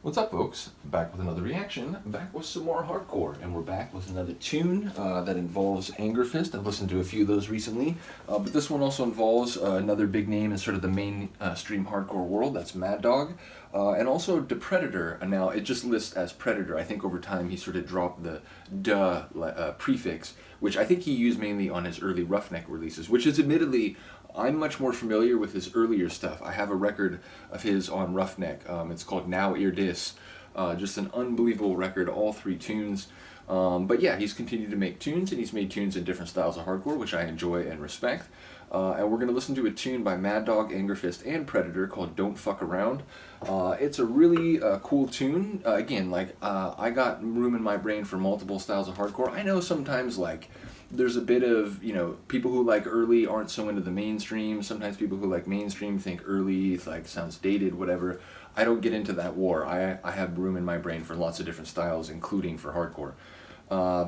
What's up, folks? Back with another reaction, back with some more hardcore, and we're back with another tune that involves Angerfist. I've listened to a few of those recently, but this one also involves another big name in sort of the mainstream hardcore world, that's Mad Dog, and also Predator. Now, it just lists as Predator. I think over time he sort of dropped the prefix, which I think he used mainly on his early Roughneck releases, which is admittedly, I'm much more familiar with his earlier stuff. I have a record of his on Roughneck. It's called Now Ear Dis. Just an unbelievable record, all three tunes. But yeah, he's continued to make tunes, and he's made tunes in different styles of hardcore, which I enjoy and respect. And we're going to listen to a tune by Mad Dog, Angerfist, and Predator called Don't Fuck Around. It's a really cool tune. Again, I got room in my brain for multiple styles of hardcore. I know sometimes, there's a bit of, people who like early aren't so into the mainstream. Sometimes people who like mainstream think early, sounds dated, whatever. I don't get into that war. I have room in my brain for lots of different styles, including for hardcore.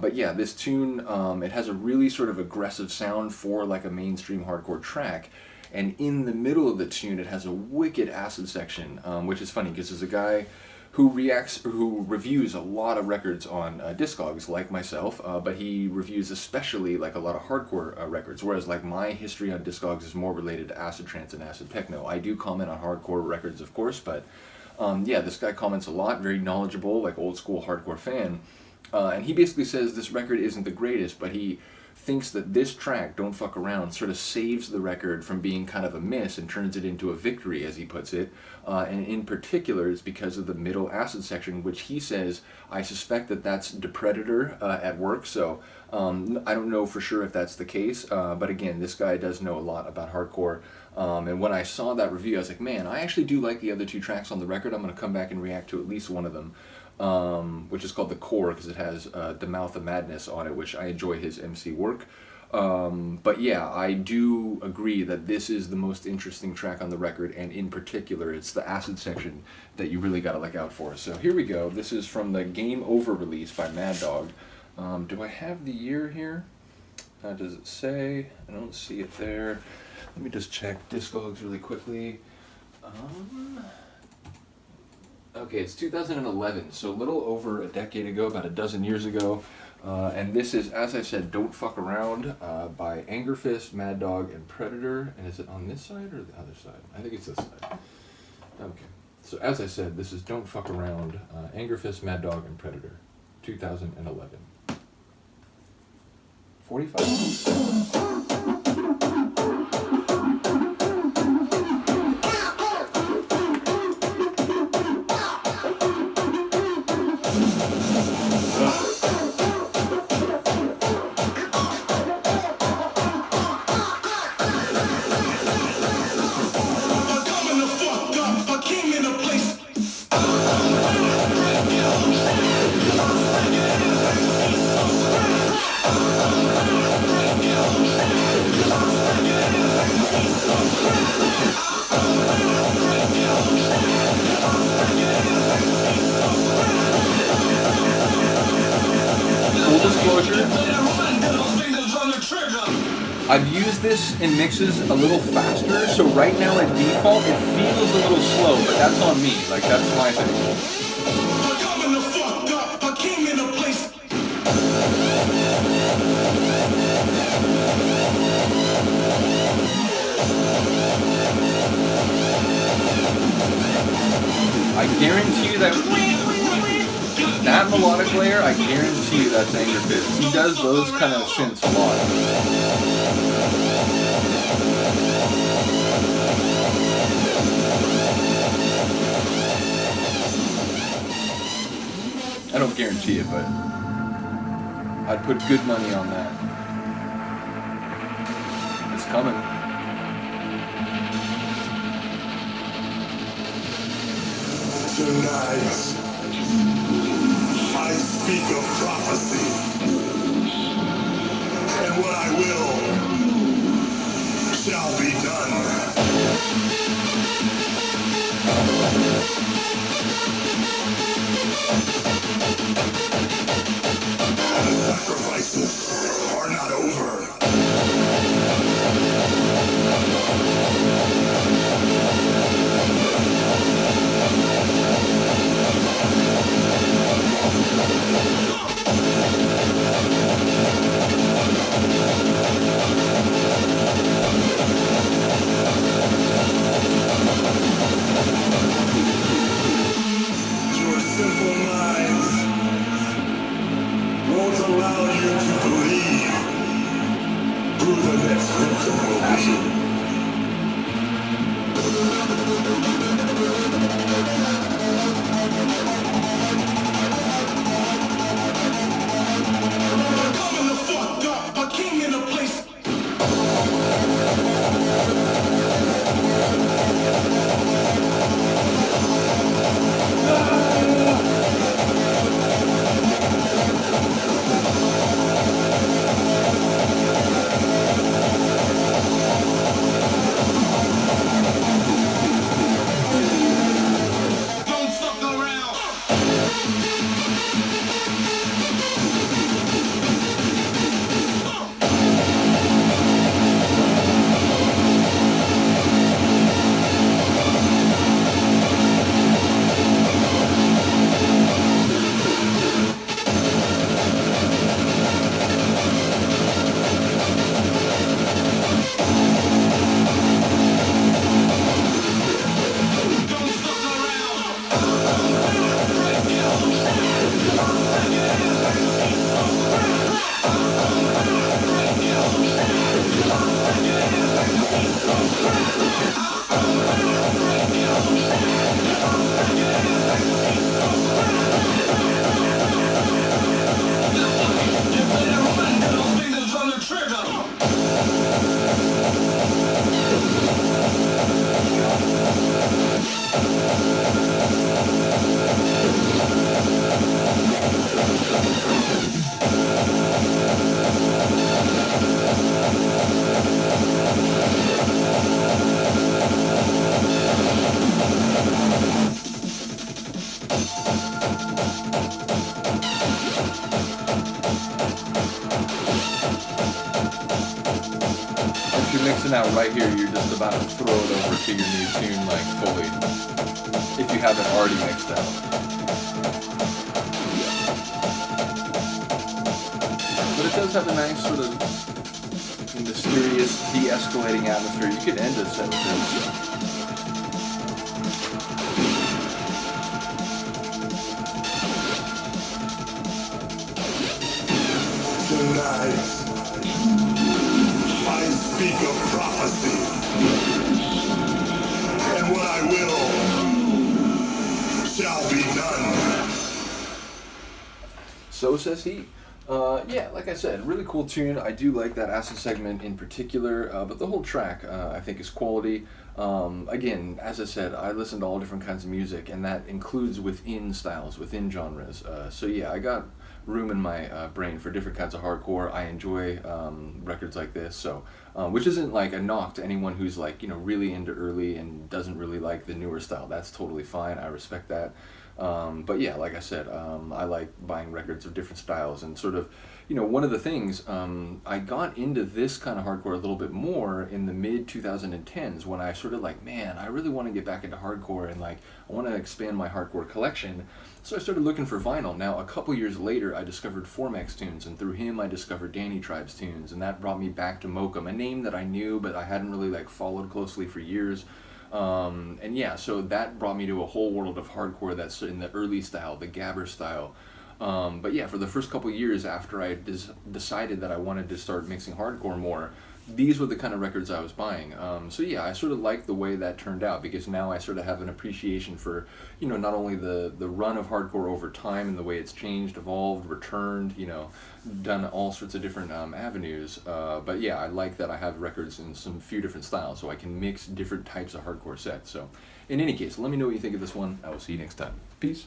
But yeah, this tune, it has a really sort of aggressive sound for like a mainstream hardcore track. And in the middle of the tune, it has a wicked acid section, which is funny because there's a guy who reviews a lot of records on Discogs, like myself, but he reviews especially a lot of hardcore records, whereas my history on Discogs is more related to acid trance and acid techno. I do comment on hardcore records, of course, but yeah, this guy comments a lot, very knowledgeable, old school hardcore fan, and he basically says this record isn't the greatest, but he thinks that this track, Don't Fuck Around, sort of saves the record from being kind of a miss and turns it into a victory, as he puts it. And in particular, it's because of the middle acid section, which he says, I suspect that that's Predator at work, so I don't know for sure if that's the case, but again, this guy does know a lot about hardcore. And when I saw that review, I was like, man, I actually do like the other two tracks on the record. I'm going to come back and react to at least one of them. Which is called The Core, because it has The Mouth of Madness on it, which I enjoy his MC work. But yeah, I do agree that this is the most interesting track on the record, and in particular, it's the acid section that you really gotta look out for. So here we go. This is from the Game Over release by Mad Dog. Do I have the year here? Does it say? I don't see it there. Let me just check Discogs really quickly. Okay, it's 2011, so a little over a decade ago, about a dozen years ago. And this is, as I said, Don't Fuck Around by Angerfist, Mad Dog, and Predator. And is it on this side or the other side? I think it's this side. Okay, so as I said, this is Don't Fuck Around, Angerfist, Mad Dog, and Predator, 2011. 45? Full disclosure, I've used this in mixes a little faster, so right now at default it feels a little slow, but that's on me, that's my thing. I guarantee you that melodic layer, I guarantee you that's Angerfist. He does those kind of synths a lot. I don't guarantee it, but I'd put good money on that. It's coming. Tonight, I speak of prophecy, and what I will shall be done. And the sacrifices are not over. to believe who the next victim will be. Coming the fuck up, a king in a place. Don't fuck around. Don't fuck around. Fingers on the trigger. If you're mixing out right here, you're just about to throw it over to your new tune, like fully, if you haven't already mixed out. But it does have a nice sort of mysterious, de-escalating atmosphere. You could end a set with this. Tonight, I speak of prophecy. And what I will shall be done. So says he. Yeah, like I said, really cool tune. I do like that acid segment in particular, but the whole track I think is quality. Again, as I said, I listen to all different kinds of music, and that includes within styles, within genres. So yeah, I got room in my brain for different kinds of hardcore. I enjoy records like this, so which isn't like a knock to anyone who's like, you know, really into early and doesn't really like the newer style. That's totally fine. I respect that. But yeah, like I said, I like buying records of different styles, and sort of, you know, one of the things, I got into this kind of hardcore a little bit more in the mid 2010s when I sort of like, man, I really want to get back into hardcore, and like, I want to expand my hardcore collection. So I started looking for vinyl. Now, a couple years later, I discovered Formex tunes, and through him, I discovered Danny Tribe's tunes, and that brought me back to Mokum, a name that I knew, but I hadn't really like followed closely for years. And yeah, so that brought me to a whole world of hardcore that's in the early style, the gabber style. But yeah, for the first couple years after I decided that I wanted to start mixing hardcore more, these were the kind of records I was buying. So yeah, I sort of like the way that turned out, because now I sort of have an appreciation for, you know, not only the run of hardcore over time and the way it's changed, evolved, returned, you know, done all sorts of different avenues. But yeah, I like that I have records in some few different styles, so I can mix different types of hardcore sets. So in any case, let me know what you think of this one. I will see you next time. Peace.